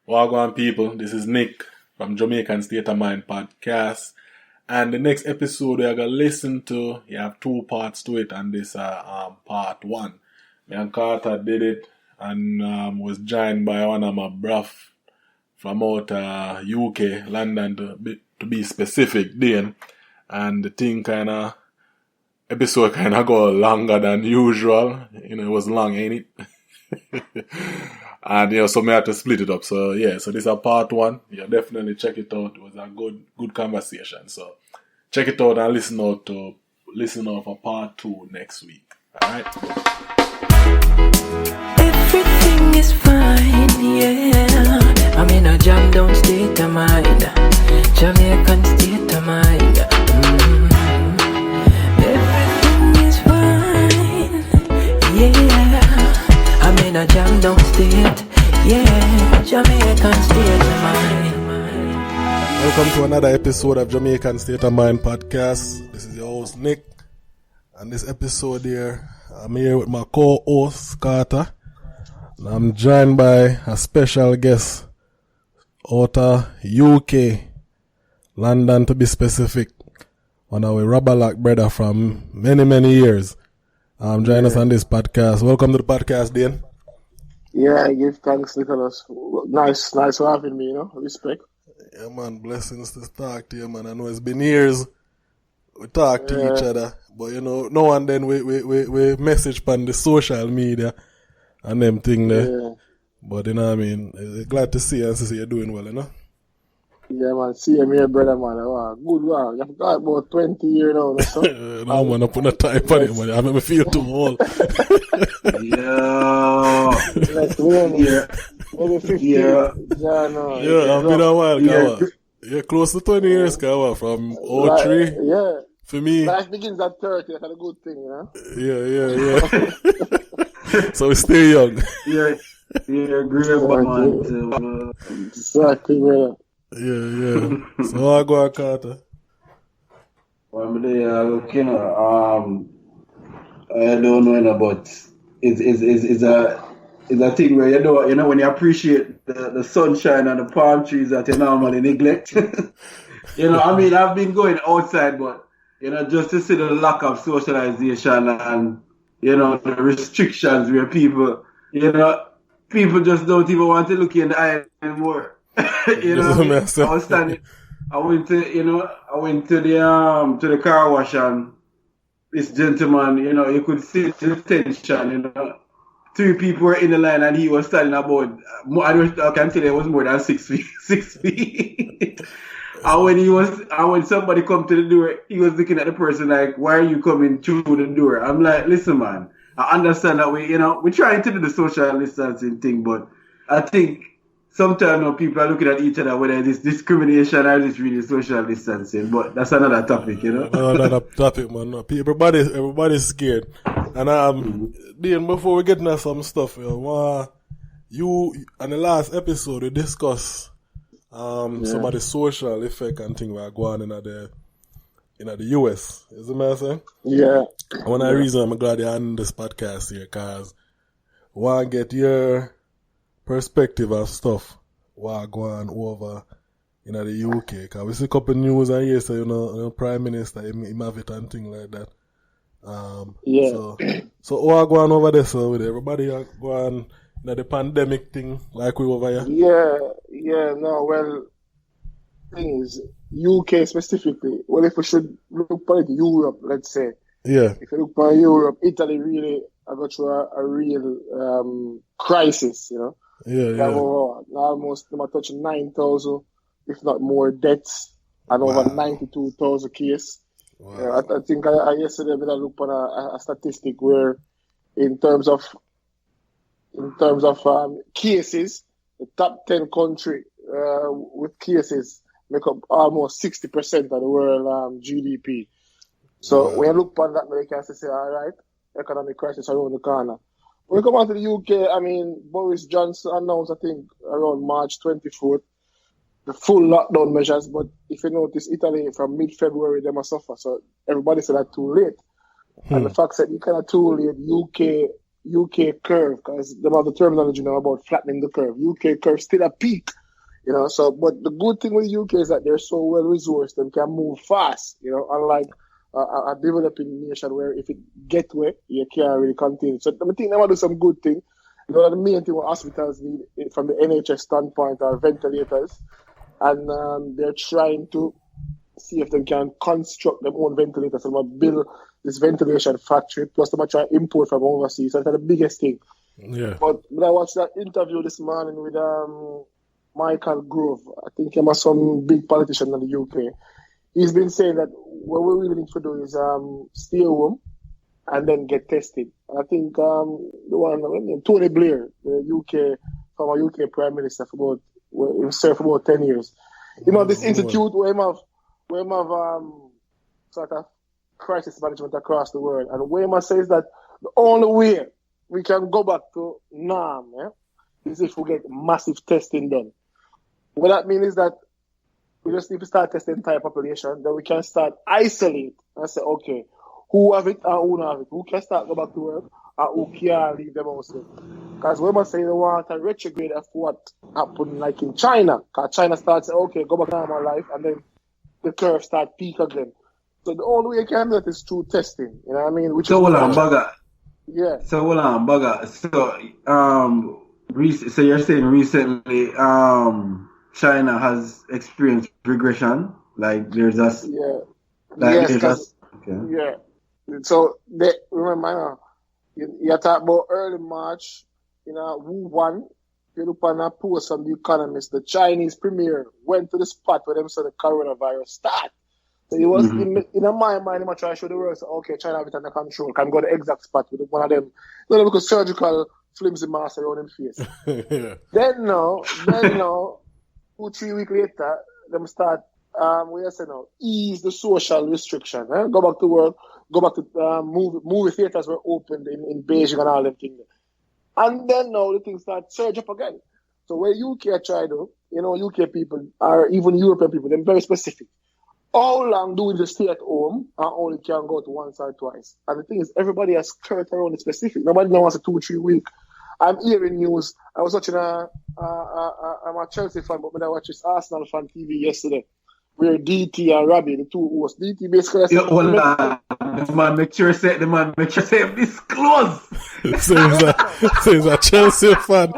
Wagwan people, this is Nick from Jamaican State of Mind podcast. And the next episode we are going to listen to, you have 2 parts to it, and this part 1. Me and Carter did it and was joined by one of my bruv from out UK, London to be specific, Dane. And the thing episode go longer than usual. You know, it was long, ain't it? And so me had to split it up. So so this is part 1. Yeah, definitely check it out. It was a good conversation. So check it out and listen out for part 2 next week. Alright? Everything is fine, yeah. I'm in a jam down state of mind. Jamaican state of mind. Everything is fine, yeah. I'm in a jam down state, yeah. Jamaican state of mind. Welcome to another episode of Jamaican State of Mind podcast. This is your host Nick. And this episode here, I'm here with my co-host Carter. And I'm joined by a special guest out of UK, London to be specific. One of our Rubberlock brother from many years. Join us on this podcast. Welcome to the podcast, Dane. Yeah, I give thanks, Nicholas. Nice for having me, Respect. Yeah, man, blessings to talk to you, man. I know it's been years we talk to each other, but now and then we message on the social media and them thing there. Yeah. But glad to see you and see you're doing well, Yeah, man, see you here, brother, man. Wow, good one. You've got about 20 years now, so. No, man, I put a type on it, man. I make me feel too old. Maybe 50. Yeah, I've been a while, You're close to 20 years, Kawa, from 03. Yeah. For me. Life begins at 30, that's a good thing, Yeah. So we stay young. Yeah, great, man. Exactly, man. Yeah. So I go, Carter. Well, I don't know, but it's a thing where when you appreciate the sunshine and the palm trees that you normally neglect. I've been going outside, but just to see the lack of socialization and the restrictions where people just don't even want to look you in the eye anymore. I was standing. I went to the car wash, and this gentleman, you could see the tension. 3 people were in the line, and he was standing about. I can tell you it was more than 6 feet. 6 feet. And when somebody come to the door, he was looking at the person like, "Why are you coming through the door?" I'm like, "Listen, man, I understand that we're trying to do the social distancing thing, but I think." Sometimes people are looking at each other whether it's discrimination or it's really social distancing, but that's another topic, Another topic, man. Everybody's scared. And Dean, before we get into some stuff, you on the last episode we discussed some of the social effect and things that are going in the US. Is it what I'm saying? Yeah. One of the reasons I'm glad you're on this podcast here, because I want to get your perspective of stuff what going over in the UK. Because we see a couple of news and yes, Prime Minister, him have it and things like that. So what going over there, so with everybody going the pandemic thing like we over here? Thing is, UK specifically, if we should look at Europe, let's say. Yeah. If you look at Europe, Italy really are going through a real crisis, Yeah. Almost touching 9,000, if not more, deaths, and over 92,000 cases. Wow. I think I yesterday I looked on a statistic where, in terms of cases, the top 10 country with cases make up almost 60% of the world GDP. So when you look on that, you can say, all right, economic crisis around the corner. When we come on to the UK, Boris Johnson announced, I think, around March 24th, the full lockdown measures. But if you notice, Italy, from mid-February, they must suffer. So everybody said that too late. And the fact that you cannot too late, UK UK curve, because they have the terminology now about flattening the curve. UK curve still a peak, So, but the good thing with the UK is that they're so well resourced and can move fast, unlike a developing nation where if it get wet, you can't really continue. So, I think they want to do some good thing. The main thing what hospitals need from the NHS standpoint are ventilators, and they're trying to see if they can construct their own ventilators and build this ventilation factory. Plus, they might try to import from overseas. So that's the biggest thing. Yeah. But when I watched that interview this morning with Michael Grove, I think he was some big politician in the UK. He's been saying that what we really need to do is stay home and then get tested. And I think the one Tony Blair, the former UK Prime Minister, he served for about 10 years. This institute where we have sort of crisis management across the world, and Wayman says that the only way we can go back to norm is if we get massive testing done. What that means is that we just need to start testing the entire population, then we can start isolate and say, okay, who have it and who not have it, who can start go back to work and who can't leave them also. Because Wayman say they want a retrograde of what happened like in China, because China starts saying, okay, go back to normal life, and then the curve start peak again. So the only way you can do it is through testing. You know what I mean? So hold on, Bugger. Yeah. So you're saying recently China has experienced regression? Like there's just yeah. So remember you talk about early March, Wuhan. You look on a post from The Economist, the Chinese premier went to the spot where them saw the coronavirus start. So he was in my mind, he might try to show the world, so, okay, China have it under control. Can go to the exact spot with one of them, because surgical flimsy mask around his face. Yeah. Then now, 2-3 weeks later, them start, ease the social restriction. Go back to work, go back to movie theaters were opened in Beijing and all them things. And then now the things start surge up again. So where UK try to, UK people or even European people, they're very specific. How long do we just stay at home and only can go to once or twice? And the thing is, everybody has skirt around it specific. Nobody now wants a 2-3 week. I'm hearing news. I was watching I'm a Chelsea fan, but when I watched this Arsenal fan TV yesterday, where DT and Robbie, the two hosts, DT basically said, the man make sure say disclose. So he's a Chelsea fan.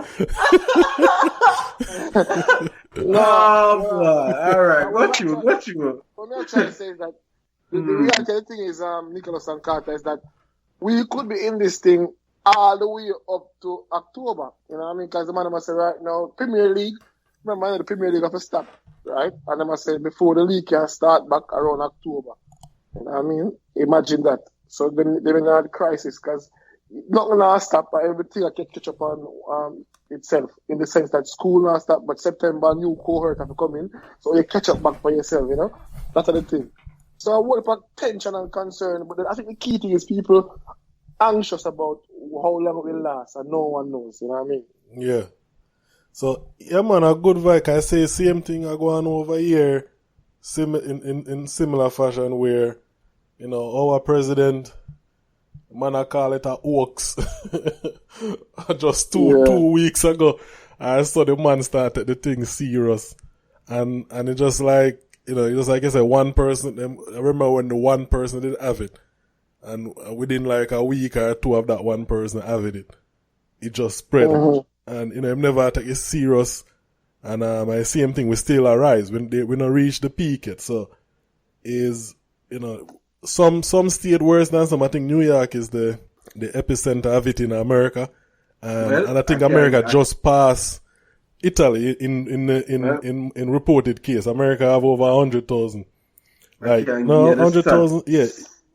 Boy. All right. What you? What I'm trying to say is that the reality thing is, Nicholas and Carter, is that we could be in this thing all the way up to October. You know what I mean? Because the man must say right now, Premier League, remember the Premier League have to stop, right? And I must say before the league can start back around October. You know what I mean? Imagine that. So then they're in a crisis because not gonna stop, but everything I can catch up on itself in the sense that school not stop, but September new cohort have to come in, so you catch up back for yourself. That's the thing. So I worry about tension and concern, but I think the key thing is people anxious about how long it will last, and no one knows. You know what I mean? Yeah. So yeah, man, a good vibe. I say same thing I go on over here, in similar fashion where our president. Man, I call it a hoax. Just two weeks ago, I saw the man started the thing serious. And it just like, just like I said, one person, I remember when the one person didn't have it. And within like a week or two of that one person having it, it just spread. Mm-hmm. And, I've never take it serious. And I same thing, we still arise when we not reach the peak yet. So, some state worse than some. I think New York is the epicenter of it in America, and I think America just passed Italy in reported case. America have over 100,000. Like 100,000. Yeah,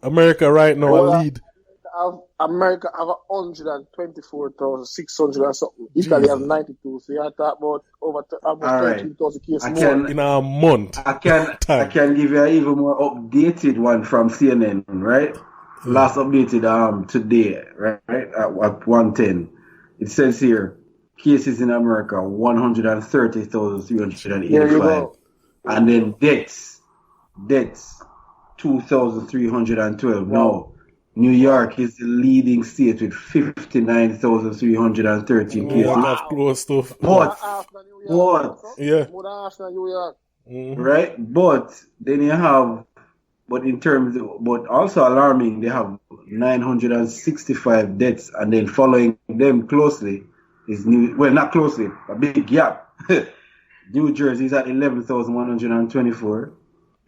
America right now lead. America have 124,600 and something. Italy have 92. So you have to talk about over almost 13,000 cases more in a month. I can give you an even more updated one from CNN, right? Last updated today, right? At 1:10. It says here cases in America 130,385, and then deaths 2,312. Wow. Now New York is the leading state with 59,313 New York cases. have close to But, After New York, but, so, yeah. more than after New York. right? But then you have, but also alarming, they have 965 deaths, and then following them closely is not closely, a big gap. New Jersey is at 11,124,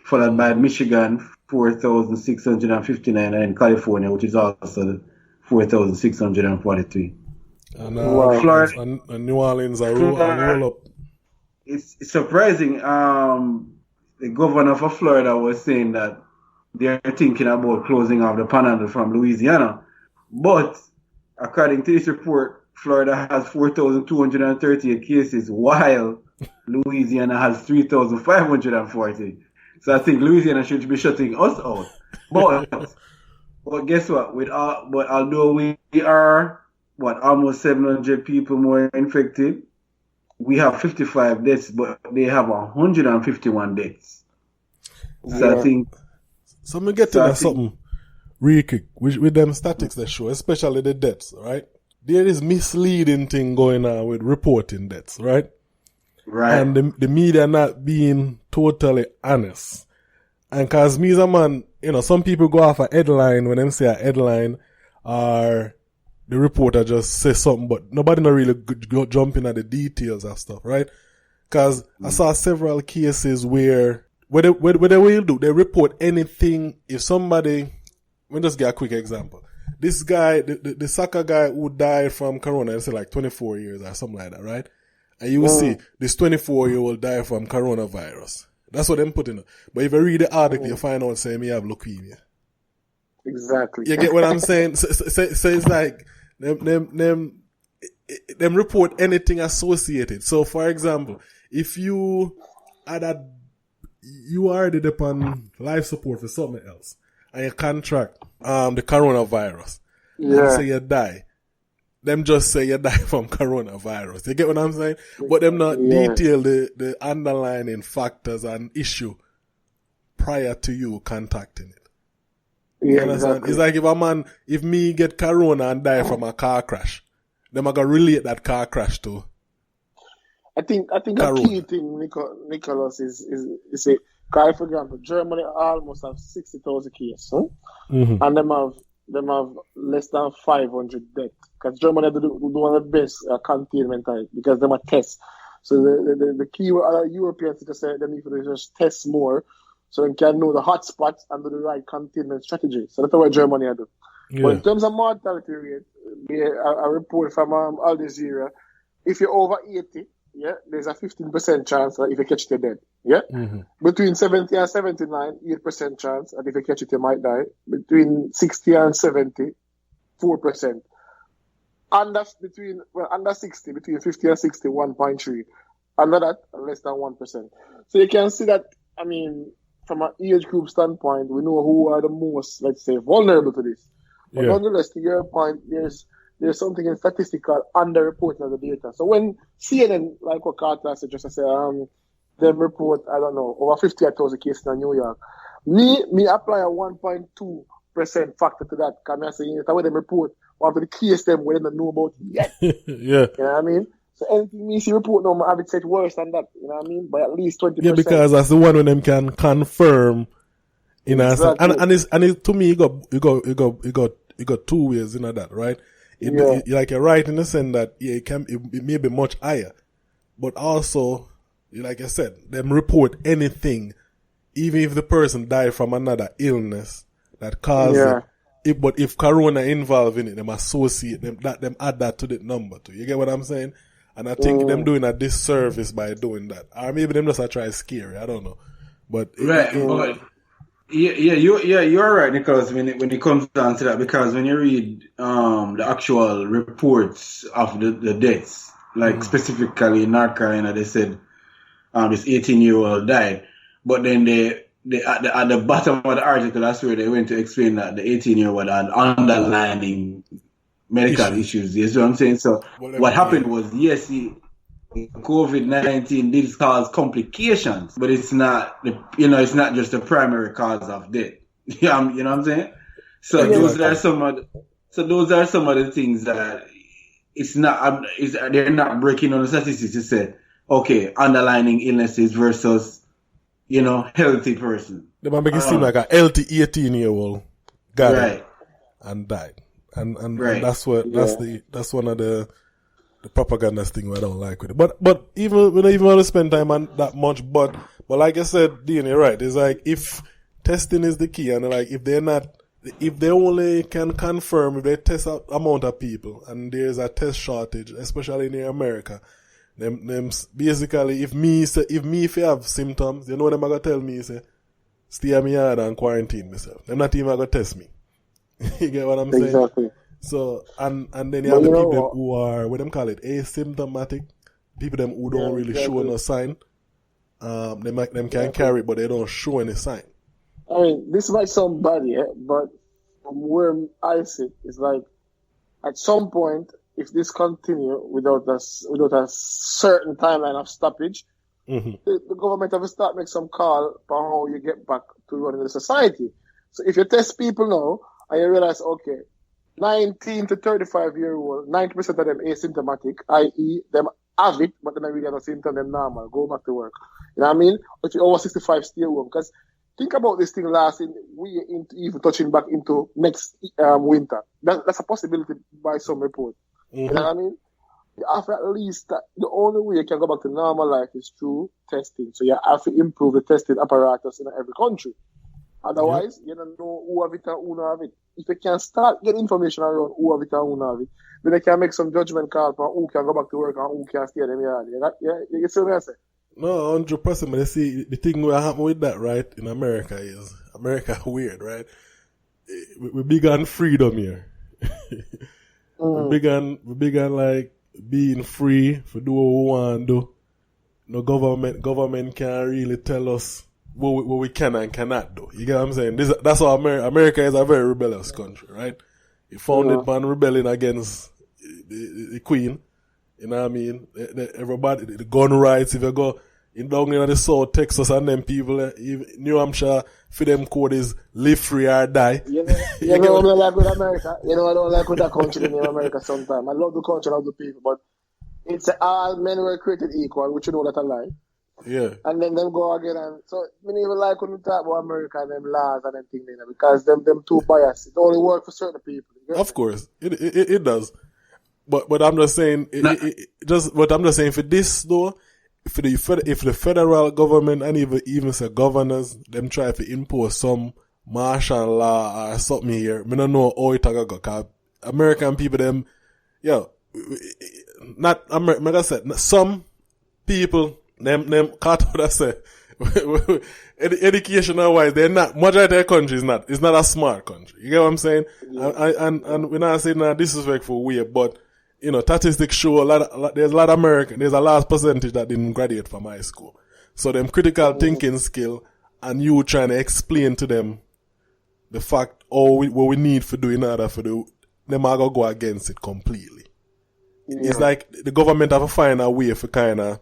followed by Michigan, 4,659, and California, which is also 4,643. And, Florida, and New Orleans are roll up. It's surprising. The governor of Florida was saying that they're thinking about closing off the panhandle from Louisiana. But according to this report, Florida has 4,238 cases, while Louisiana has 3,540. So I think Louisiana should be shutting us out. But guess what? But although we are almost 700 people more infected, we have 55 deaths, but they have 151 deaths. So I think. So let me get to that something real quick with them statistics that show, especially the deaths, right? There is misleading thing going on with reporting deaths, right? Right. And the media not being totally honest. And cause me as a man, some people go off a headline when them say a headline, or the reporter just says something, but nobody not really go jump in at the details of stuff, right? Cause I saw several cases where what they will do, they report anything. If somebody, let me just get a quick example. This guy, the soccer guy who died from corona, let's say like 24 years or something like that, right? And you will see this 24-year-old died from coronavirus. That's what them putting up. But if you read the article, you find out saying he have leukemia. Exactly. You get what I'm saying? So it's like them report anything associated. So for example, if you already depend life support for something else, and you contract the coronavirus, and say you die, them just say you die from coronavirus. You get what I'm saying? But them not detail the underlying factors and issue prior to you contacting it. You understand? Exactly. It's like if me get corona and die from a car crash, them are gonna relate that car crash to. I think corona. a key thing, Nicholas, is say, for example, Germany almost have 60,000 cases, huh? And them have less than 500 deaths. Because Germany do one of the best containment type, because them are tests. So the key with other Europeans is to say they need to just test more, so they can know the hot spots and do the right containment strategy. So that's what Germany do. Yeah. But in terms of mortality rate, a report from Al Jazeera, if you're over 80, there's a 15% chance that if you catch it, you're dead. Yeah? Between 70 and 79, 8% chance that if you catch it, you might die. Between 60 and 70, 4%. Under 60, between 50 and 60, 1.3. Under that, less than 1%. So you can see that, from an age group standpoint, we know who are the most, let's say, vulnerable to this. But nonetheless, to your point, there's something in statistics called underreporting of the data. So when CNN, like what Carter said, just say, they report, I don't know, over 58,000 cases in New York. Me apply a 1.2% factor to that. Because I say, that's why they report one of the case them we don't know about yet. Yeah. You know what I mean? So anything me see report now, I have it set worse than that. You know what I mean? By at least 20%. Yeah, because that's the one when them can confirm. Exactly. And it, to me, you got two ways in that, right? Like you're right in the sense that it may be much higher, but also, like I said, them report anything, even if the person died from another illness that caused it. But if corona involved in it, them associate them add that to the number too. You get what I'm saying? And I think them doing a disservice by doing that, or maybe them just try to scare. I don't know, but you're right, Nicholas, when it comes down to that, because when you read the actual reports of the deaths, like specifically in North Carolina, they said this 18-year-old died, but then they at the bottom of the article, that's where they went to explain that the 18-year-old had underlying medical issues. You see what I'm saying? So what happened was, COVID-19 did cause complications, but it's not it's not just the primary cause of death. You know what I'm saying? So Exactly. those are some of the things that they're not breaking on the statistics to say, okay, underlying illnesses versus, healthy person. They might make it seem like a healthy 18-year-old got it Right. and died. And Right. that's one of the propaganda thing I don't like with it. But even we don't even want to spend time on that much. But like I said, Dean, you're right. It's like if testing is the key, and like if they only can confirm, if they test a amount of people and there's a test shortage, especially in America, them basically if you have symptoms, you know what them gonna tell me, say stay at me yard and quarantine myself. They're not even gonna test me. You get what I'm saying? Exactly. So and then you have the people them who are what them call it, asymptomatic, people them who don't really show no sign. Them can carry it, but they don't show any sign. I mean, this might sound bad, yeah, but from where I sit, it's like at some point, if this continue without a certain timeline of stoppage, the government have to start make some call for how you get back to running the society. So if you test people now and you realize, okay, 19 to 35-year-old, 90% of them asymptomatic, i.e., them have it, but then really have a symptom, them normal, go back to work. You know what I mean? If you're over 65, stay home. Because think about this thing lasting, even touching back into next winter. That's a possibility by some report. You know what I mean? You have to at least, the only way you can go back to normal life is through testing. So you have to improve the testing apparatus in every country. Otherwise, you don't know who have it and who not have it. If you can start getting information around who have it and who not have it, then they can make some judgment call for who can go back to work and who can stay in the yard. You see what I say? No, 100%. But you see, the thing that happen with that, right, in America is, America weird, right? We big on freedom here. We big on like being free for do what we want to do. No government can't really tell us what we can and cannot do. You get what I'm saying? That's how America is a very rebellious country, right? It founded on rebelling against the Queen. You know what I mean? Everybody, the gun rights, if you go down in the South, Texas, and them people, New Hampshire, for them code is live free or die. You know what I don't like with America? You know I don't like with that country in America sometimes. I love the country, I love the people, but it's all men were created equal, which you know that I lie. Yeah. And then them go again, and so I don't even like when we talk about America and them laws and them things, because them too biased. It only work for certain people. Of course, it does. But I'm just saying, I'm just saying for this though, if the federal government and even the governors, them try to impose some martial law or something here, I don't know how it go. Cause American people, them, not America. Like I said, some people, them caught what I say. Educational wise, they're not, majority of the country is not a smart country. You get what I'm saying? Yeah. And we're not saying that disrespectful way, but statistics show there's a lot of American, there's a large percentage that didn't graduate from high school. So them critical thinking skill and you trying to explain to them the fact what we need for doing in order for them are going to go against it completely. Yeah. It's like the government have to find a way for kind of,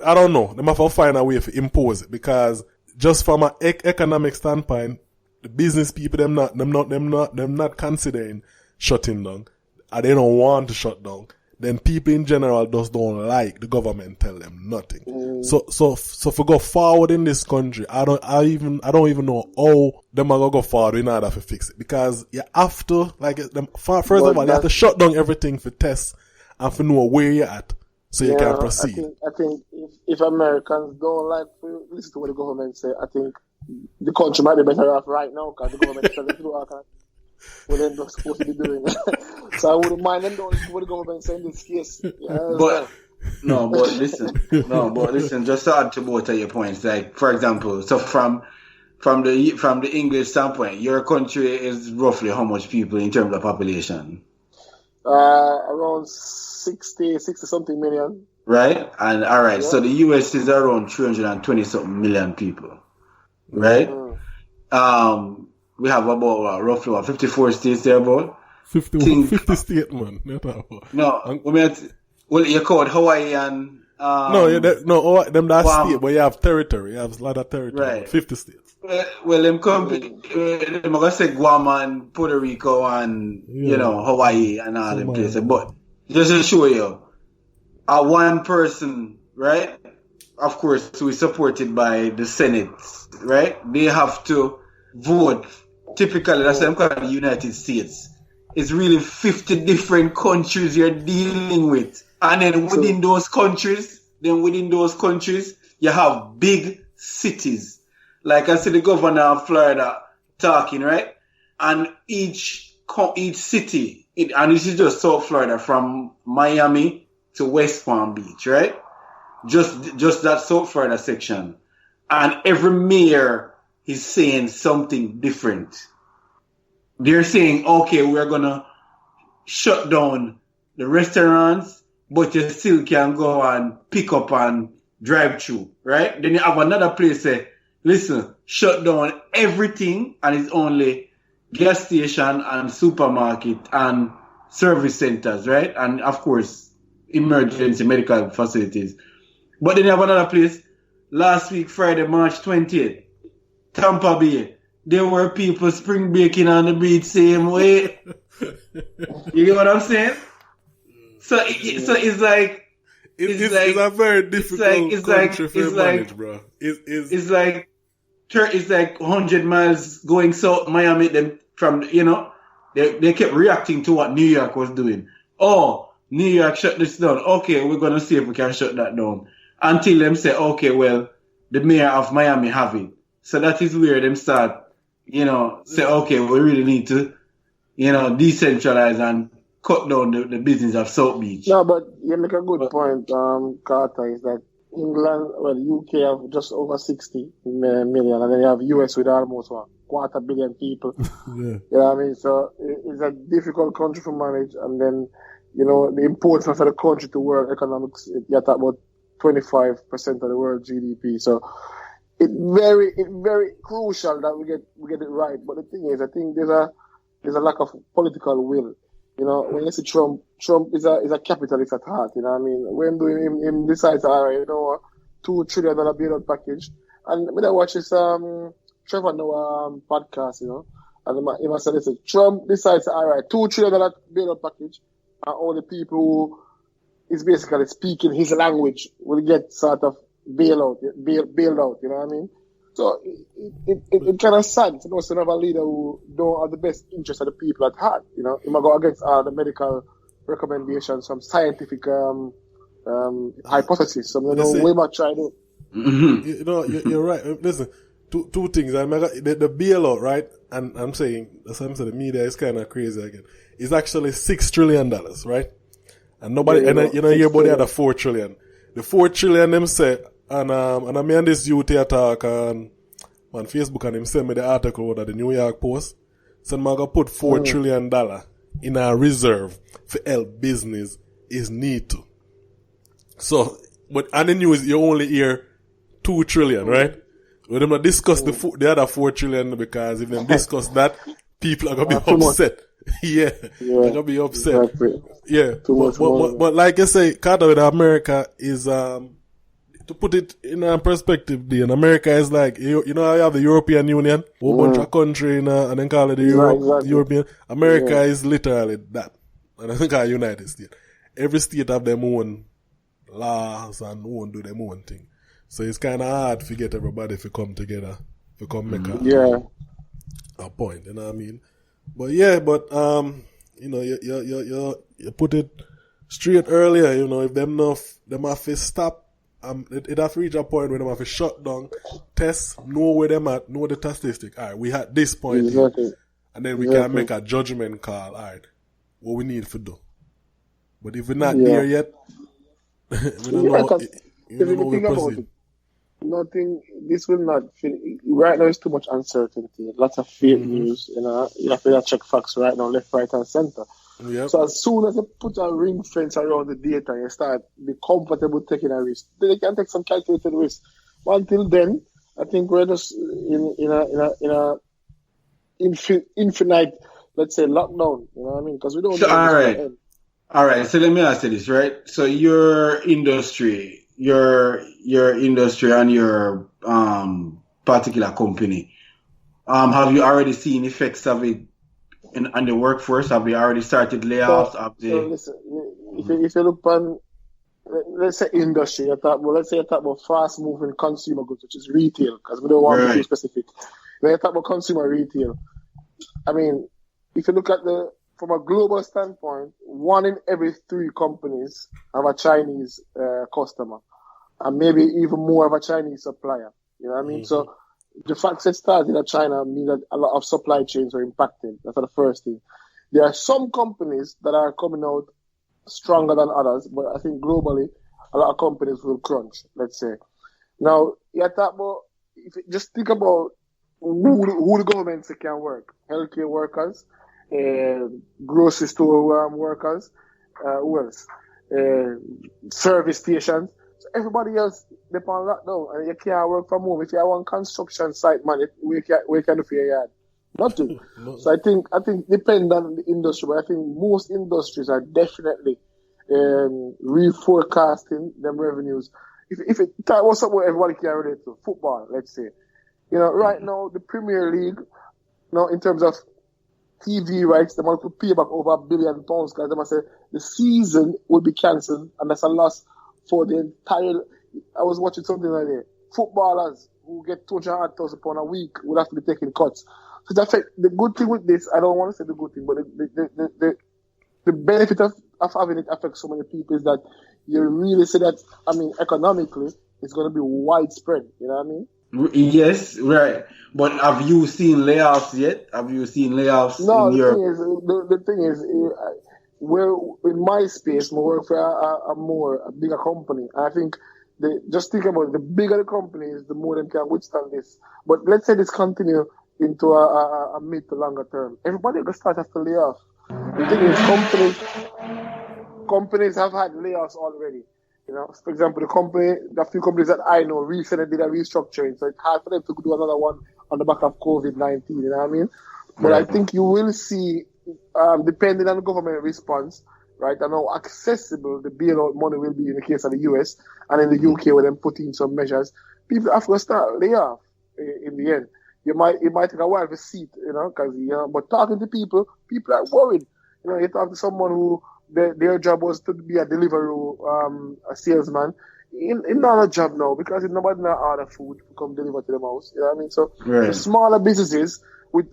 I don't know, they have to find a way to impose it, because just from an economic standpoint, the business people, them not considering shutting down, and they don't want to shut down. Then people in general just don't like the government tell them nothing. So if we go forward in this country, I don't even know how them are gonna go forward in order to fix it, because you have to first of all you have to shut down everything for tests and for know where you're at, so you can proceed. I think if Americans don't like to listen to what the government say, I think the country might be better off right now, because the government is telling them to do all kinds what they're not supposed to be doing. So I wouldn't mind them don't listen to what the government say in this case. But listen, just to add to both of your points, like for example, so from the English standpoint, your country is roughly how much people in terms of population? Around 60 something million. Right? And alright, so the US is around 320 something million people. Right? We have about roughly 54 states there, about 50 states, man. No, you called Hawaii and them that Guam. state, but you have territory. You have a lot of territory. Right. About 50 states. Well, them gonna say Guam and Puerto Rico and Hawaii and all them places. But just to show you, one person, right? Of course, who is supported by the Senate, right? They have to vote. Typically, that's what I'm calling the United States. It's really 50 different countries you're dealing with. And then within those countries, you have big cities. Like I said, the governor of Florida talking, right? And each city, and this is just South Florida, from Miami to West Palm Beach, right? Just that South Florida section. And every mayor is saying something different. They're saying, okay, we're going to shut down the restaurants, but you still can go and pick up and drive through, right? Then you have another place say, listen, shut down everything and it's only gas station and supermarket and service centers, right? And of course, emergency medical facilities. But then you have another place, last week, Friday, March 20th, Tampa Bay. There were people spring breaking on the beach same way. You get what I'm saying? So it's like... It's a very difficult country to manage, bro. It's like 100 miles going south Miami. Them from they kept reacting to what New York was doing. Oh, New York shut this down. Okay, we're gonna see if we can shut that down. Until them say, okay, well, the mayor of Miami have it. So that is where them start, say, okay, we really need to, decentralize and cut down the business of South Beach. No, but you make a good point, Carter, is that England, UK have just over 60 million, and then you have US with almost 250 million people. Yeah. You know what I mean? So it's a difficult country to manage, and then, the importance of the country to world economics, you're talking about 25% of the world GDP. So it's very crucial that we get it right. But the thing is, I think there's a lack of political will. When you see Trump is a capitalist at heart, you know what I mean? When him decides, all right, $2 trillion bailout package. And when I watch this Trevor Noah podcast, and he must say, listen, Trump decides, all right, $2 trillion bailout package, and all the people who is basically speaking his language will get sort of bailed out, you know what I mean? So it kind of sad to know son of a leader who don't have the best interest of the people at heart. He might go against the medical recommendations, some scientific hypothesis. So we might try to. Mm-hmm. You're right. Listen, two things. The bailout, right? And I'm saying, the media is kind of crazy again. It's actually $6 trillion, right? And nobody, hear about the other $4 trillion. The $4 trillion them say, and I mean this youth here talk on Facebook, and him send me the article out of the New York Post. So I'm gonna put $4 trillion in a reserve for help business is need to. So, but on the news you only hear $2 trillion, right? But them not discuss the other $4 trillion, because if them discuss that, people are gonna be upset. Yeah, they're gonna be upset. Exactly. Yeah, but like I say, Carter with America is to put it in a perspective, in America is like how you have the European Union, whole bunch of country and then call it the European. America is literally that, and I think our United States. Every state have their own laws and do their own thing. So it's kind of hard to get everybody to come together, to come make a point. You know what I mean? But you put it straight earlier. If them have to stop, it have to reach a point where them have to shut down, test, know where them at, know the statistic. All right, we had this point here, and then we can make a judgment call. All right, what we need to do. But if we're not there yet, we don't know. If you think about it, nothing. This will not feel. Right now, it's too much uncertainty. Lots of fake news. You have to check facts right now, left, right, and center. Yep. So as soon as you put a ring fence around the data, you start be comfortable taking a risk. Then you can take some calculated risk. But until then, I think we're just in a infinite, let's say, lockdown. You know what I mean? Because we don't. So, all right. So let me ask you this, right? So your industry, your industry and your particular company, have you already seen effects of it on the workforce? Have they already started layoffs? So listen, if you look on, let's say industry, let's say you talk about fast moving consumer goods, which is retail, because we don't want to be too specific. When you talk about consumer retail, I mean, if you look at from a global standpoint, 1 in every 3 companies have a Chinese customer, and maybe even more of a Chinese supplier. You know what I mean? So the fact that it started in China means that a lot of supply chains are impacted. That's the first thing. There are some companies that are coming out stronger than others, but I think globally, a lot of companies will crunch, let's say. Now, you talk about, just think about who the government can work. Healthcare workers, grocery store workers, who else? Service stations. So everybody else, they on lockdown, and you can't work from home. If you have one construction site, man, we can do for your yard. Nothing. So I think depending on the industry, but I think most industries are definitely reforecasting them revenues. If it was something everybody can relate to, football, let's say. You know, right now the Premier League, in terms of TV rights, they want to pay back over £1 billion because they must say the season will be cancelled, and that's a loss for the entire. I was watching something like that. Footballers who get £200,000 a week would have to be taking cuts. So that the good thing with this, I don't want to say the good thing, but the benefit of having it affect so many people is that you really see that, I mean, economically, it's going to be widespread. You know what I mean? Yes, right. But have you seen layoffs yet? Have you seen layoffs in your... The thing is, we're in my space, we work for a bigger company. And I think just think about it, the bigger the company is, the more they can withstand this. But let's say this continue into a mid to longer term. Everybody will start to lay off. The thing is, companies have had layoffs already. You know, for example, the few companies that I know recently did a restructuring, so it's hard for them to do another one on the back of COVID-19. You know what I mean? But I think you will see, depending on the government response, right, and how accessible the bailout money will be in the case of the US and in the UK, where them put in some measures, people have to start layoff in the end. It might take a while to see it, because but talking to people are worried. You know, you talk to someone who their job was to be a delivery, a salesman. In another job now, because nobody now order food to come deliver to the house. You know what I mean? So the smaller businesses with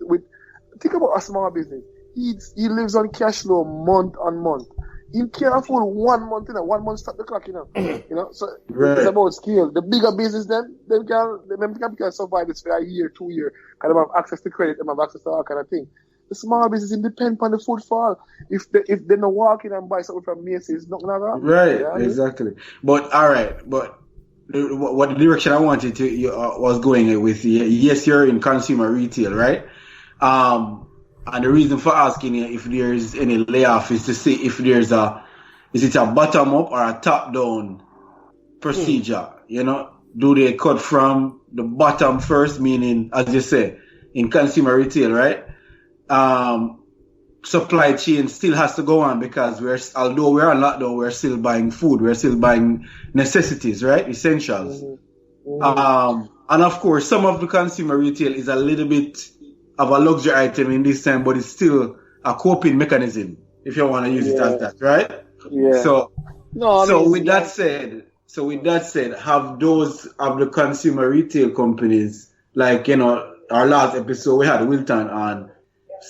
think about a small business. He lives on cash flow month on month. He can't afford 1 month, 1 month stop the clock, So it's about scale. The bigger business then can survive this for a year, 2 years, because they have access to credit, they have access to all kind of thing. The small business depend on the footfall. If they not walk in and buy something from Macy's, not gonna happen. Right, yeah, exactly. But all right, but what the direction I wanted to was going with, yes, you're in consumer retail, right? And the reason for asking you if there is any layoff is to see if is it a bottom up or a top down procedure? Do they cut from the bottom first, meaning, as you say, in consumer retail, right? Supply chain still has to go on because although we're on lockdown, we're still buying food, we're still buying necessities, right? Essentials. And of course, some of the consumer retail is a little bit of a luxury item in this time, but it's still a coping mechanism, if you want to use it as that, right? Yeah. So with that said, have those of the consumer retail companies, like, our last episode we had Wilton on,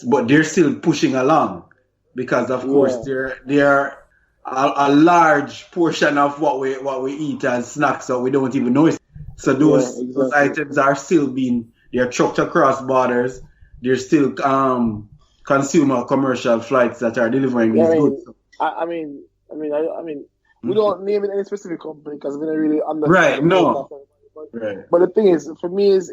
but they're still pushing along because, of course, they're a large portion of what we eat as snacks, so we don't even know it. So those items are still they're trucked across borders. There's still consumer commercial flights that are delivering these goods. I mean, we don't name it any specific company because we don't really understand. Right, no. But the thing is, for me, is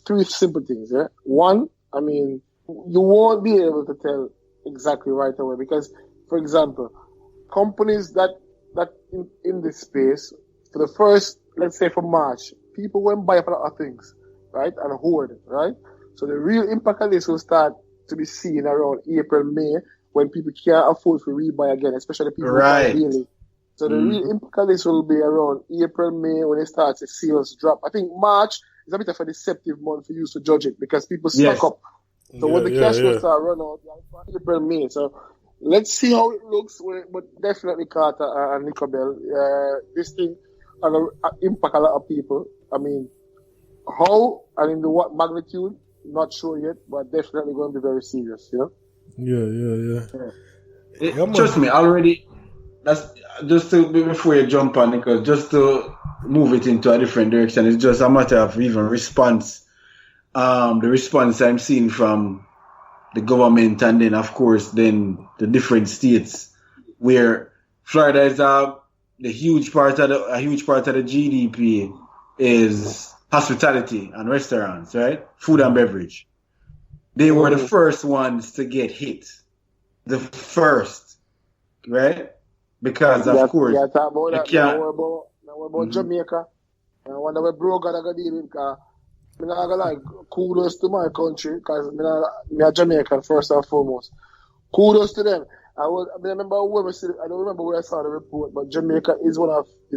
three simple things. Yeah? One, I mean, you won't be able to tell exactly right away because, for example, companies that in this space, for the first, let's say for March, people won't buy up a lot of things, right, and hoard, right? So the real impact of this will start to be seen around April, May, when people can't afford to rebuy again, especially people who buy daily. So the real impact of this will be around April, May when it starts the sales drop. I think March is a bit of a deceptive month for you to judge it because people stock up. So when the cash flow start run out, April, May. So let's see how it looks. But definitely Carter and Nicobel, this thing will impact a lot of people. I mean, how and in what magnitude, not sure yet, but definitely going to be very serious, you know? Yeah. Trust me, already. That's just before you jump on, because just to move it into a different direction, it's just a matter of even response. The response I'm seeing from the government, and then of course then the different states, where Florida is a huge part of the GDP is hospitality and restaurants, right? Food and beverage. They were the first ones to get hit. The first, right? Because of course, yeah, talk about that. Now we're about Jamaica. And when we broke, I got deal with because I'm not gonna like kudos to my country because I'm a Jamaican first and foremost. Kudos to them. I remember where I don't remember where I saw the report, but Jamaica is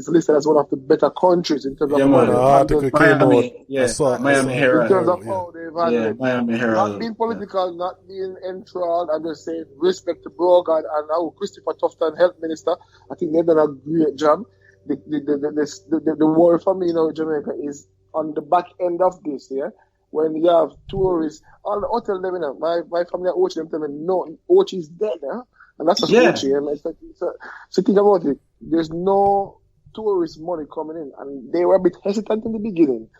listed as one of the better countries in terms of man, the article came out. Miami Herald. In terms of how they've handled it. Miami Herald. Not being political, not being enthralled, I'm just saying respect to Brogan and how Christopher Tufton, health minister, I think they've done a great job. The worry for me now in Jamaica is on the back end of this, yeah? When you have tourists, all the hotel living up. My family at Ochi, them tell me, no, Ochi is dead, huh? And that's just Ochi. And it's like, so think about it. There's no tourist money coming in. And they were a bit hesitant in the beginning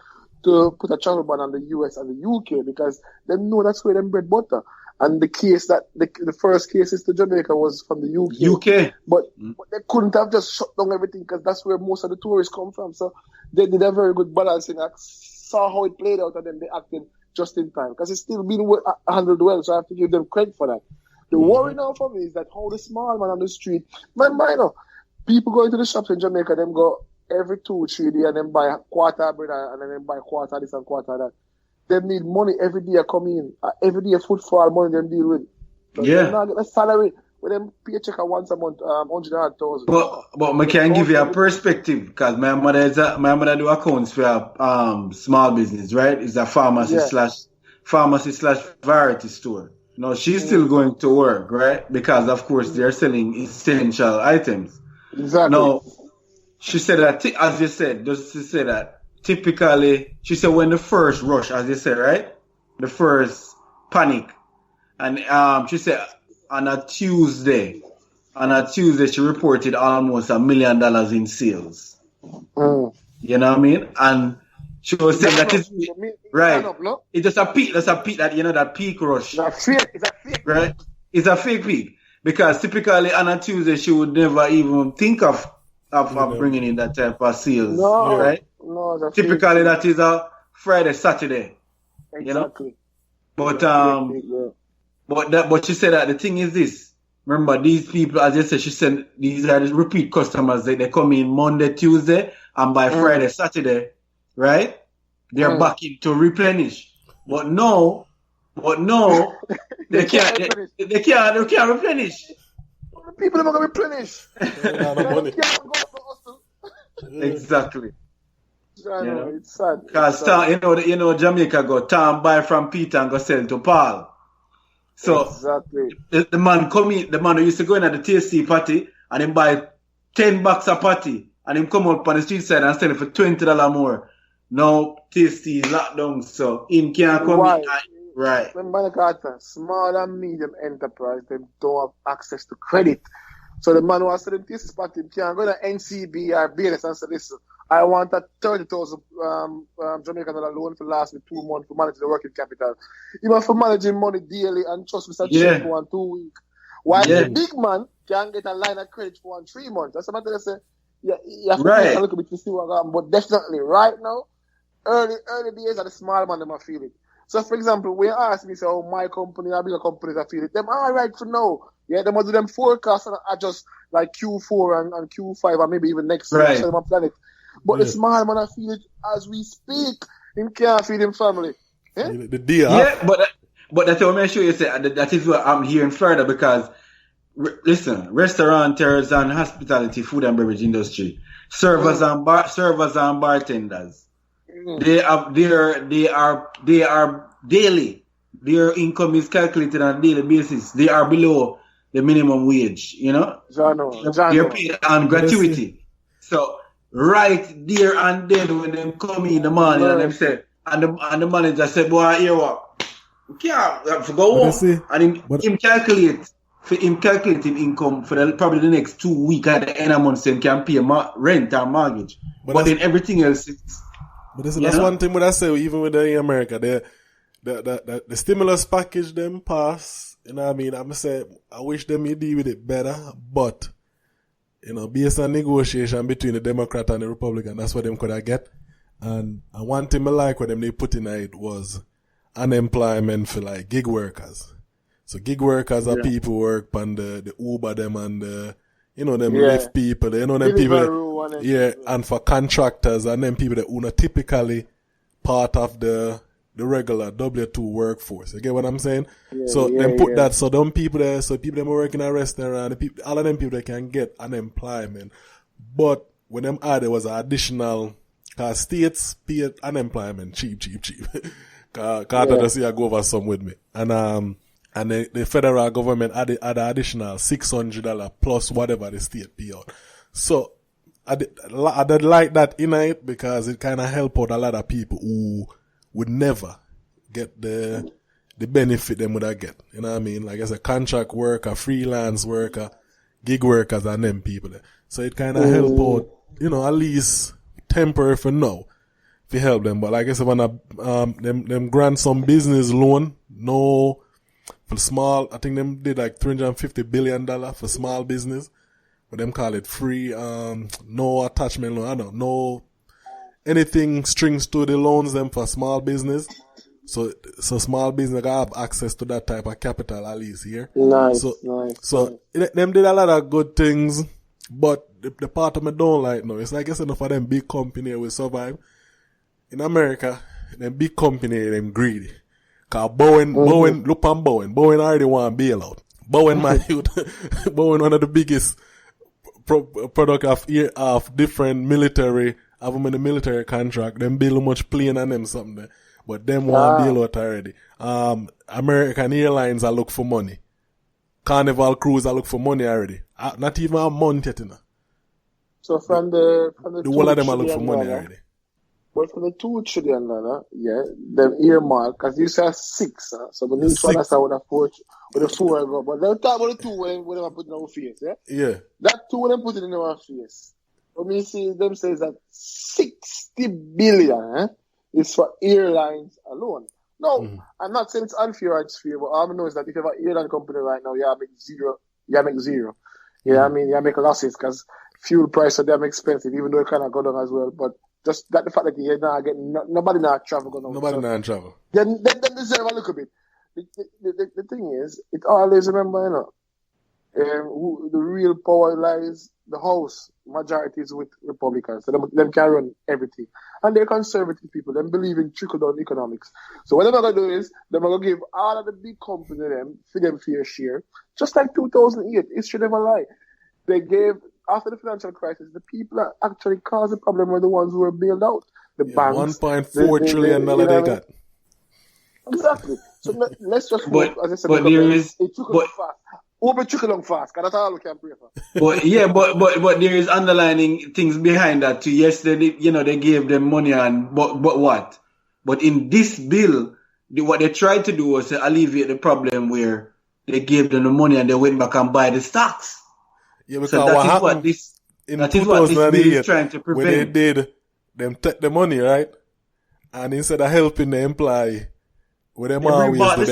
to put a travel ban on the US and the UK because they know that's where them bread butter. And the case that the first cases to Jamaica was from the UK. But they couldn't have just shut down everything because that's where most of the tourists come from. So they did a very good balancing act, saw how it played out, and then they acted just in time. Because it's still been handled well, so I have to give them credit for that. The worry now for me is that how the small man on the street, people going to the shops in Jamaica, them go every 2-3 days and then buy a quarter of bread and then buy quarter this and quarter that. They need money every day come in. Every day footfall money them deal with. So they not get a salary with them paycheck once a month, 100,000. But I can give you a perspective because my mother do accounts for small business, right? It's a pharmacy slash variety store. No, she's still going to work, right? Because of course they're selling essential items. Exactly. Now, she said that, as you said, just to say that, typically, she said when the first rush, as you said, right? The first panic. And she said on a Tuesday, she reported almost $1 million in sales. You know what I mean? And she was saying that is right. It's just a peak. That's a peak that that peak rush. It's a fake. Right? It's a fake peak. Because typically on a Tuesday she would never even think of bringing in that type of sales. No, right? No, typically that is a Friday, Saturday. Exactly. But she said that the thing is this. Remember, these people, as you said, she said these are the repeat customers. They come in Monday, Tuesday, and by Friday, Saturday, right? They're back in to replenish. But no, they can't replenish. People are not gonna replenish. Exactly. It's sad. Because Jamaica got Tom buy from Peter and go sell to Paul. So exactly. The man who used to go in at the TSC party and him buy 10 bucks a party and him come up on the street side and sell it for $20 more. Now TSC is locked down, so him can't come in. Right. Remember, small and medium enterprise, they don't have access to credit. So the man who has selling TSC party can't go to NCB or BNS and say, listen, I want a 30,000 Jamaican loan for last me 2 months to manage the working capital. Even for managing money daily and trust Mr. Check for 1 2 weeks. While the big man can get a line of credit for 1 3 months. That's what I say. You have to wait a little bit to see what happens. But definitely, right now, early days, the small man, them feel it. So, for example, when you ask me, say, my company or bigger companies, I feel it. Them all right for now. Yeah, they must do them forecasts and adjust like Q4 and Q5 or maybe even next year. So plan it. But the small man, I feel it as we speak. Him can't feed him family. Yeah? The deal. Yeah, but that's what I'm sure you say. That is what I'm here in Florida because listen, restaurateurs and hospitality, food and beverage industry, servers and bartenders. They are daily. Their income is calculated on a daily basis. They are below the minimum wage. You know, they're paid on gratuity. So right there and then when them come in the morning and them say, and the manager said, "Boy, here what? We can't have to go home." And him calculate him income for probably the next 2 weeks at the end of the month, so he can pay rent and mortgage. But then everything else is. But that's one thing what I say, even with the America, the stimulus package them pass, you know what I mean? I'm say I wish them you deal with it better, but you know, based on negotiation between the Democrat and the Republican, that's what them could have get. And one thing I like what them they put in it was unemployment for like gig workers. So gig workers are people who work on the Uber them and the, you know, them Lyft people, you know, them people, and for contractors and them people that are typically part of the regular W2 workforce. You get what I'm saying? Them put that, so them people there, so people that work in a restaurant, the people, all of them people that can get unemployment. But when them add, there was an additional, cause states pay unemployment cheap. Cause I see I go over some with me. And the federal government add additional $600 plus whatever the state pay out. So I did like that in it because it kind of help out a lot of people who would never get the benefit them would have get. You know what I mean? Like as a contract worker, freelance worker, gig workers and them people there. So it kind of help out, you know, at least temporary for now. If you help them. But like I said, when them grant some business loan, no, for small, I think them did like $350 billion for small business. But them call it free, no attachment loan, I don't know, anything strings to the loans them for small business. So small business have access to that type of capital at least here. Nice. Them did a lot of good things, but the part of me don't like now, it's like it's enough for them big company will survive. In America, them big company, them greedy. Cause Boeing, look on Boeing. Boeing already want bailout. Boeing, my youth, Boeing one of the biggest product of different military, have them in the military contract. Them build much plane and them something there. But them want bailout already. American Airlines I look for money. Carnival Cruise I look for money already. Not even a month yet, you know. So from the whole of them I look for money already. But for the $2 trillion, them earmark, because you said 6, so the next one I saw with a 4 go. But they'll talk about the 2 when they put in our face, Yeah. That 2 when they put it in our face. When me see them says that 60 billion is for airlines alone. No, I'm not saying it's unfair or it's fair, but all I know is that if you have an airline company right now, you make zero. Yeah, I mean, you make losses because fuel prices are damn expensive, even though it kind of go down as well. But just that the fact that you're not getting, nobody not travel going on. Nobody not travel. Then deserve a little bit. The thing is, it always remember, who the real power lies, the House majority is with Republicans. So them can run everything. And they're conservative people. Them believe in trickle-down economics. So what they're going to do is, they're going to give all of the big companies for them fair share. Just like 2008. History never lie. They gave, after the financial crisis, the people that actually caused the problem were the ones who were bailed out. The banks. $1.4 trillion they got. Exactly. So let's just hope, as I said, but there is, it trickle fast. Over trickle along fast, because that's all we can pray for. but there is underlining things behind that too. Yes, they gave them money and but what? But in this bill, what they tried to do was to alleviate the problem where they gave them the money and they went back and buy the stocks. Yeah, because so that is what this bill is trying to prevent. When they did, them take the money, right? And instead of helping the employee, what them always do,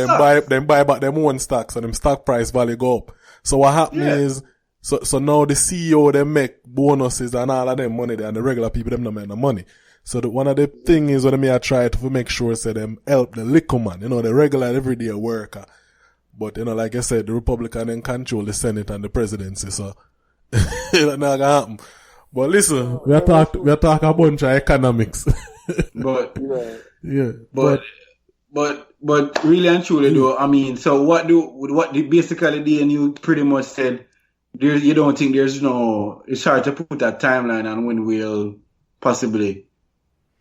them buy back them own stocks and them stock price value go up. So what happened is, so now the CEO, they make bonuses and all of them money there, and the regular people, them don't make no money. So one of the thing is what I try to make sure, say them help the little man, the regular everyday worker. But, like I said, the Republican then control the Senate and the presidency, so it's not gonna happen. But listen, we are talking a bunch of economics. But But really and truly, though, I mean, so basically the ANU pretty much said, you don't think it's hard to put a timeline on when we'll possibly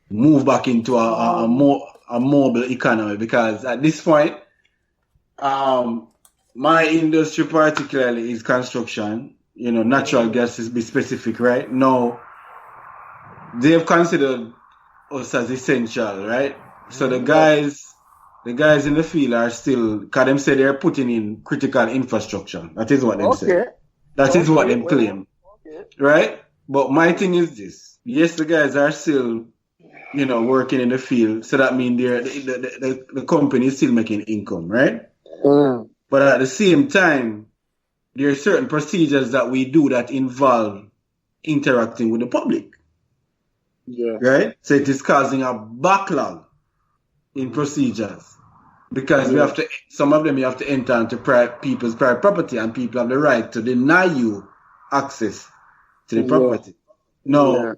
move back into a mobile economy, because at this point, my industry particularly is construction. Natural gas is be specific, right? Now, they've considered us as essential, right? So the guys in the field are still, because them say they're putting in critical infrastructure. That is what them say. That is what them claim, right? But my thing is this: yes, the guys are still, working in the field, so that means the company is still making income, right? But at the same time, there are certain procedures that we do that involve interacting with the public. Yeah. Right? So it is causing a backlog in procedures. Because some of them you have to enter into people's private property, and people have the right to deny you access to the property. Now,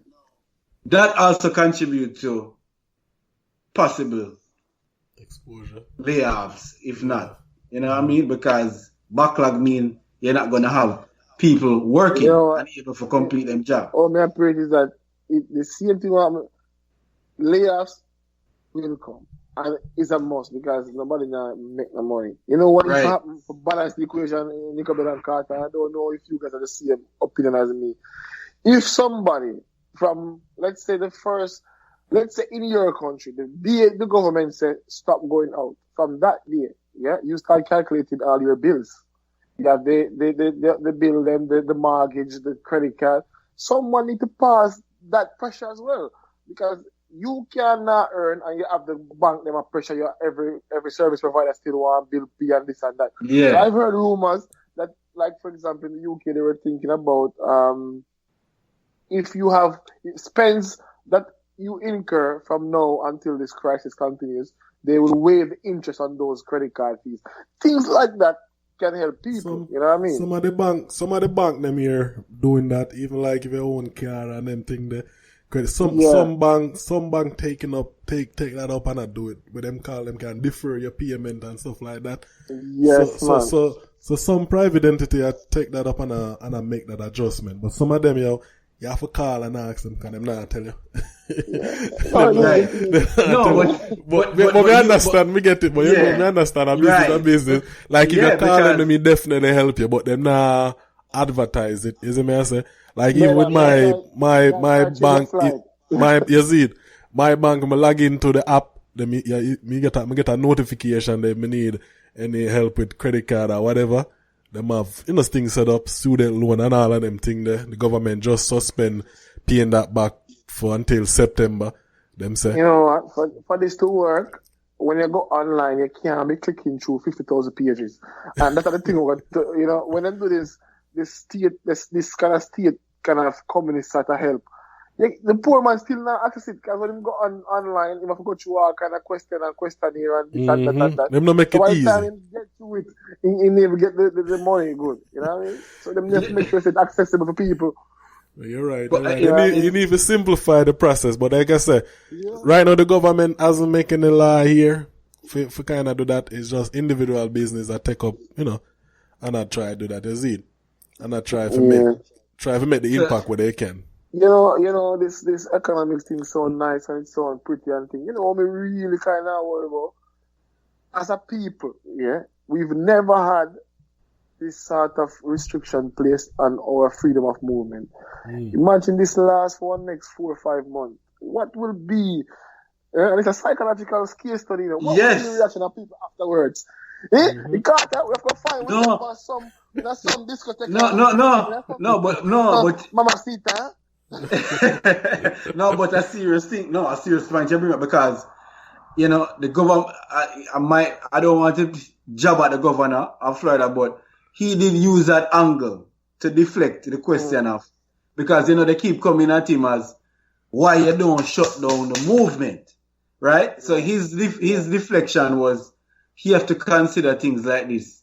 that also contributes to possible exposure layoffs, if not. You know what I mean? Because backlog means you're not going to have people working and able to complete them job. All my approach is that the same thing layoffs will come. And it's a must, because nobody now make no money. You know what is happening for balance the equation, Nickelback and Carter? I don't know if you guys are the same opinion as me. If somebody from, let's say in your country, the government said stop going out. From that day, you start calculating all your bills. You have the bill, then the mortgage, the credit card. Someone need to pass that pressure as well, because you cannot earn and you have the bank them a pressure. You every service provider still want bill P and this and that. Yeah. So I've heard rumors that, like for example, in the UK they were thinking about if you have spends that you incur from now until this crisis continues, they will waive the interest on those credit card fees. Things like that can help people. You know what I mean? Some of the bank them here doing that, even like if you own car and them thing there. Some bank take that up and not do it. But them can defer your payment and stuff like that. Yes, so some private entity take that up and make that adjustment. But some of them you have to call and ask them, can them not tell you. But we understand, we get it, but we understand a business a business. Like if you're calling them, it definitely help you, but them not advertise it. You see me I say? Like even with my bank, my bank, I log into the app, then me get a notification that me need any help with credit card or whatever. Them have things set up, student loan and all of them things there. The government just suspend paying that back for until September. Them say. You know what? For this to work, when you go online, you can't be clicking through 50,000 pages, and that's the thing. When they do this kind of state kind of company start to help. The poor man still not access it, because when him go online, he have to go through all kind of question and questionnaire and this and that. Them not make it easy. By the time he get to it, he never get the money good. You know what I mean? So them just make sure it's accessible for people. You're right. You need to simplify the process, but like I said, right now the government hasn't making a law here for kind of do that. It's just individual business that take up, and I try to do that. You see it? And I try to make the impact where they can. This economic thing so nice and it's so pretty and thing. What me really kind of worry about, as a people, we've never had this sort of restriction placed on our freedom of movement. Imagine this lasts for the next 4 or 5 months. What will be, and it's a psychological case study, what will be the reaction of people afterwards? We have to find some discotheque. But Mama Sita. No, but a serious point you bring up, because the government. I don't want to jab at the governor of Florida, but he did use that angle to deflect the question of, because they keep coming at him as why you don't shut down the movement, right? So his deflection was he have to consider things like this,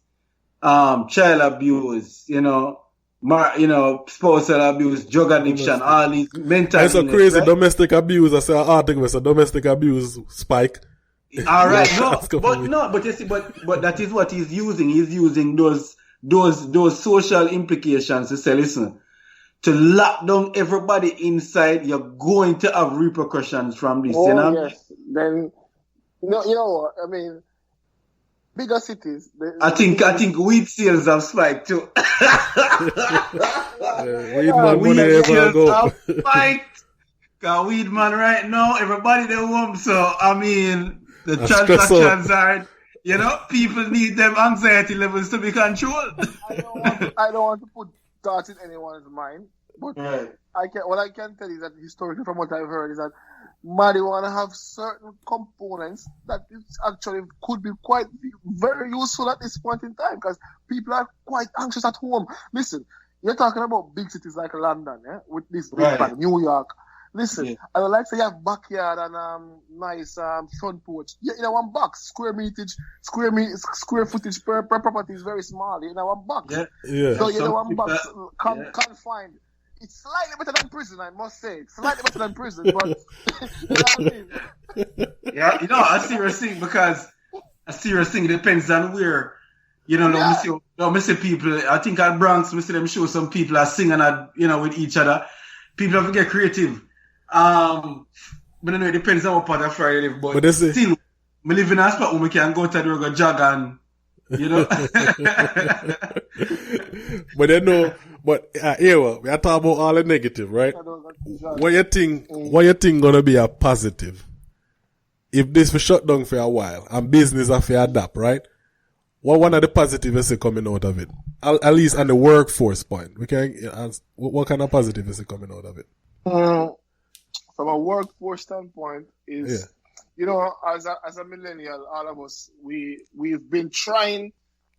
child abuse, spousal abuse, drug addiction, all these mental. It's a crazy domestic abuse. I say an article was a domestic abuse spike. All right, That's company. but you see, but that is what he's using. He's using those social implications to say, listen, to lock down everybody inside, you're going to have repercussions from this. You know? Yes. Then, no, you know what? I mean, bigger cities. I think weed sales have spiked too. Weed man money ever go. Spiked. Cause weed man right now, everybody they want. So I mean, the transactions are, you know, people need them anxiety levels to be controlled. I don't want to put thoughts in anyone's mind, but what I can tell you is that historically, from what I've heard, is that marijuana have certain components that it actually could be quite very useful at this point in time because people are quite anxious at home. Listen, you're talking about big cities like London, with this big bang, New York. Listen, I would like to say you have backyard and nice front porch. You know, 1 box, square footage per property is very small. You know, 1 box. Yeah. So you know, 1 box confined. It's slightly better than prison, I must say. It's slightly better than prison, but you know what I mean? Yeah, you know, a serious thing depends on where. You know, I see people. I think at Bronx, we see them show some people are singing with each other. People have to get creative. But I know it depends on what part of Friday live, but still, we live in a spot where we can go to the road, go jog and, you know. But we are talking about all the negative, right? What you think gonna be a positive? If this was shut down for a while and business have to adapt, right? What one of the positives is coming out of it? At least on the workforce point. What kind of positive is coming out of it? From a workforce standpoint is, you know, as a millennial, all of us, we've been trying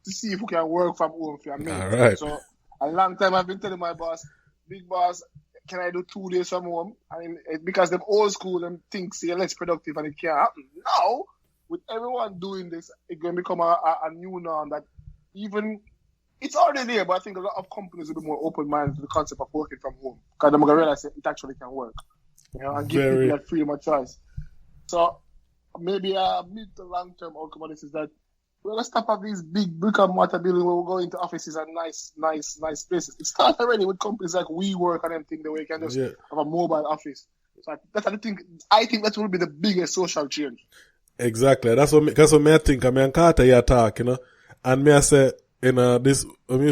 to see if we can work from home for a minute. All right. So a long time I've been telling my boss, big boss, can I do 2 days from home? I mean, because them old school, them think you're less productive and it can't happen. Now, with everyone doing this, it's going to become a new norm that even, it's already there, but I think a lot of companies will be more open-minded to the concept of working from home. Because they're going to realize it actually can work. You know, and give people that freedom of choice. So maybe a mid to long-term outcome of this is that we're going to stop up these big brick and mortar buildings where we go into offices and nice places. It starts already with companies like WeWork and everything, the way you can just have a mobile office. So that's I think that will be the biggest social change. Exactly. That's what me I think. I mean, Carter here talk, you know, and me I say, I used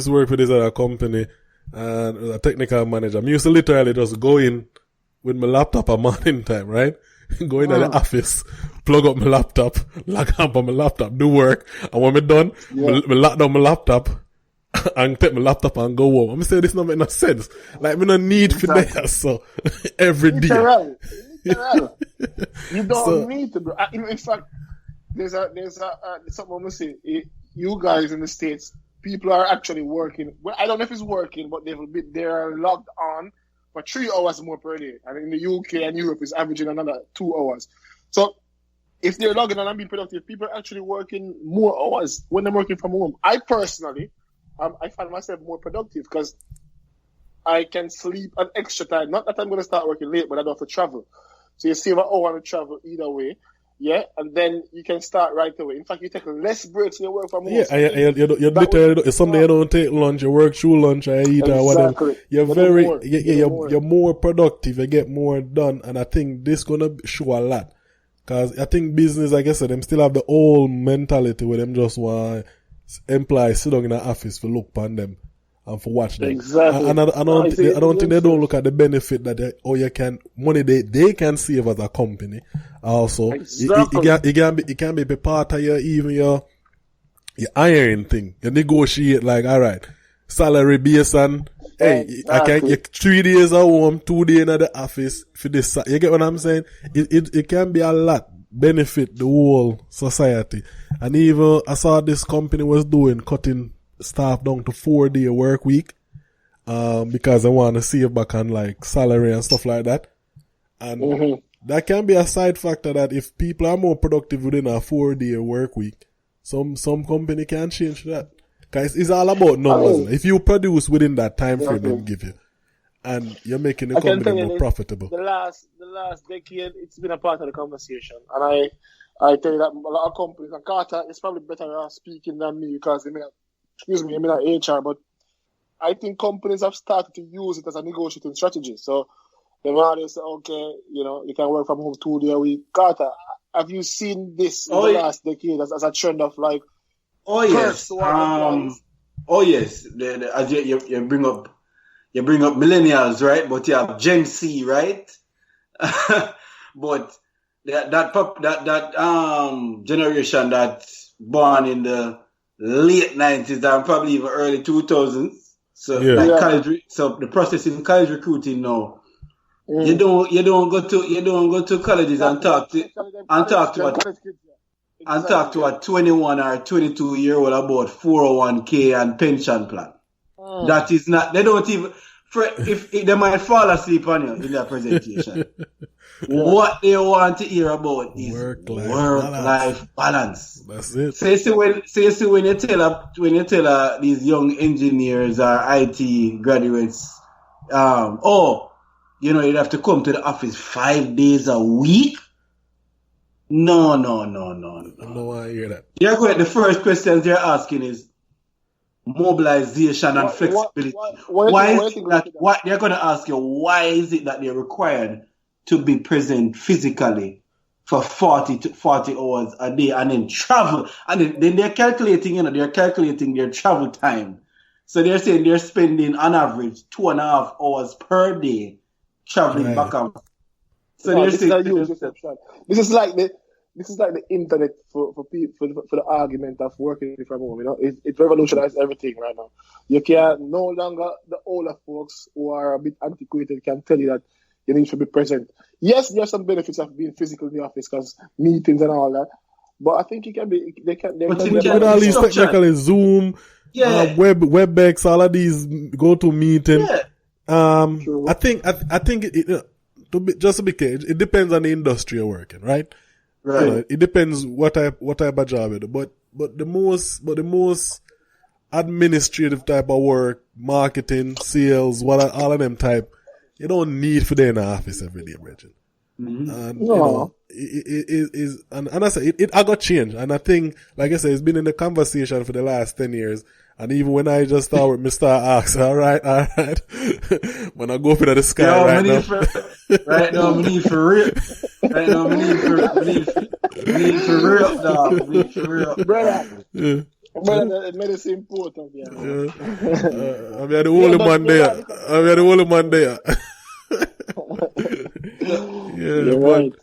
to work for this other company and a technical manager. I used to literally just go in with my laptop at morning time, right? Go in the office, plug up my laptop, log on my laptop, do work, and when I'm done, me lock down my laptop and take my laptop and go home. I'm saying this not make no sense. Like, me no need for that, so every day. Literal. You don't need to, bro. In fact, there's something I'm gonna say. You guys in the States, people are actually working. Well, I don't know if it's working, but they're logged on for 3 hours more per day. And in the UK and Europe, it's averaging another 2 hours. So if they're logging on and being productive, people are actually working more hours when they're working from home. I personally, I find myself more productive because I can sleep an extra time. Not that I'm going to start working late, but I don't have to travel. So you save an hour on travel either way. Yeah, and then you can start right away. In fact, you take less breaks when you work from home. Yeah, you literally, someday you don't take lunch, you work through lunch, or you eat or whatever. You're more productive, you get more done, and I think this gonna show a lot. Cause I think business, like I said, them still have the old mentality where them just want employees sit down in an office for look upon them and for watch them. Exactly. And I don't think they don't look at the benefit that money they can save as a company. Also, exactly. it can be part of your hiring thing. You negotiate like, all right, salary base and hey, I can get 3 days at home, 2 days in the office for this. You get what I'm saying? It can be a lot benefit the whole society. And even I saw this company was cutting staff down to 4-day work week, because they want to save back on like salary and stuff like that. And that can be a side factor that if people are more productive within a 4-day work week, some company can change that. Cause it's all about numbers. If you produce within that time frame they give you, and you're making the company more profitable. The last decade, it's been a part of the conversation, and I tell you that a lot of companies, and Carter is probably better speaking than me because I'm not HR, but I think companies have started to use it as a negotiating strategy. So they want to say, okay, you can work from home 2 days a week. Carter, have you seen this in the last decade as a trend of like? Oh yes. Oh yes. As you bring up millennials, right? But you have Gen Z, right? But that generation that's born in the late 90s and probably even early 2000s. So college, so the process in college recruiting now. You don't go to colleges and talk to a 21 or 22 year old about 401k and pension plan. That is not. They don't even. If they might fall asleep on you in their presentation. What they want to hear about is work-life balance. That's it. So you see when you tell these young engineers or IT graduates, you'd have to come to the office 5 days a week. No. I don't want to hear that. The first questions they're asking is mobilization and flexibility. Why is it that they're going to ask you? Why is it that they're required to be present physically for 40 hours a day and then travel? And then they're calculating, their travel time. So they're saying they're spending on average 2.5 hours per day traveling back and forth. So they're saying this is like the internet for people for the argument of working from home. It revolutionized everything right now. You can no longer the older folks who are a bit antiquated can tell you that you need to be present. Yes, there are some benefits of being physical in the office because meetings and all that. But I think it can be. With all these technically Zoom, WebEx, all of these go-to meeting. Yeah. I think just to be clear, it depends on the industry you're working, right? Right. It depends what type of job you do. But the most administrative type of work, marketing, sales, all of them type, you don't need for them in the office every day, Bridget. And and I say it got changed. And I think, like I said, it's been in the conversation for the last 10 years. And even when I just start with Mr. Axe, all right. When I go up into the sky now. Right now, I need for real. Right now, I need for real, dog. I need for real. Brother. Yeah. Brother, medicine important, yeah. I'm the only man there. Yeah, right.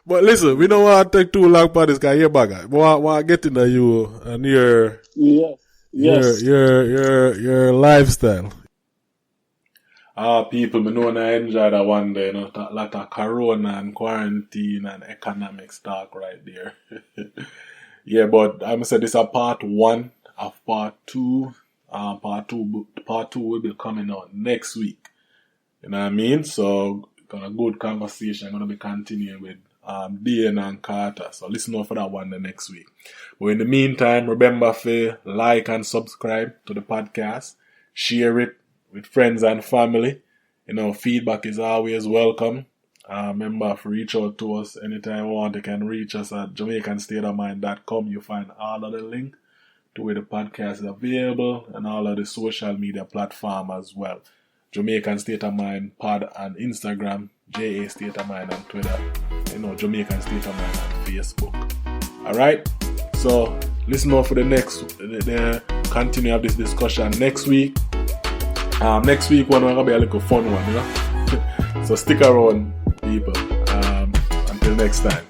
But listen, we don't want to take too long for this guy. Here, back. We want to get into you and your lifestyle. People, me know I enjoy that one day, a lot of corona and quarantine and economics talk right there. Yeah, but I'm say this is part 1 of part 2. Part two will be coming out next week. You know what I mean? So, got a good conversation. I'm gonna be continuing with Dean and Carter. So listen out for that one the next week. But in the meantime, remember to like and subscribe to the podcast. Share it with friends and family. Feedback is always welcome. Remember to reach out to us anytime you want. You can reach us at JamaicanStateOfMind.com. You'll find all of the link to where the podcast is available and all of the social media platform as well. Jamaican State of Mind Pod on Instagram, JA State of Mind on Twitter, Jamaican State of Mind on Facebook. Alright? So listen out for the continue of this discussion next week. Next week one will be a little fun one, So stick around, people. Until next time.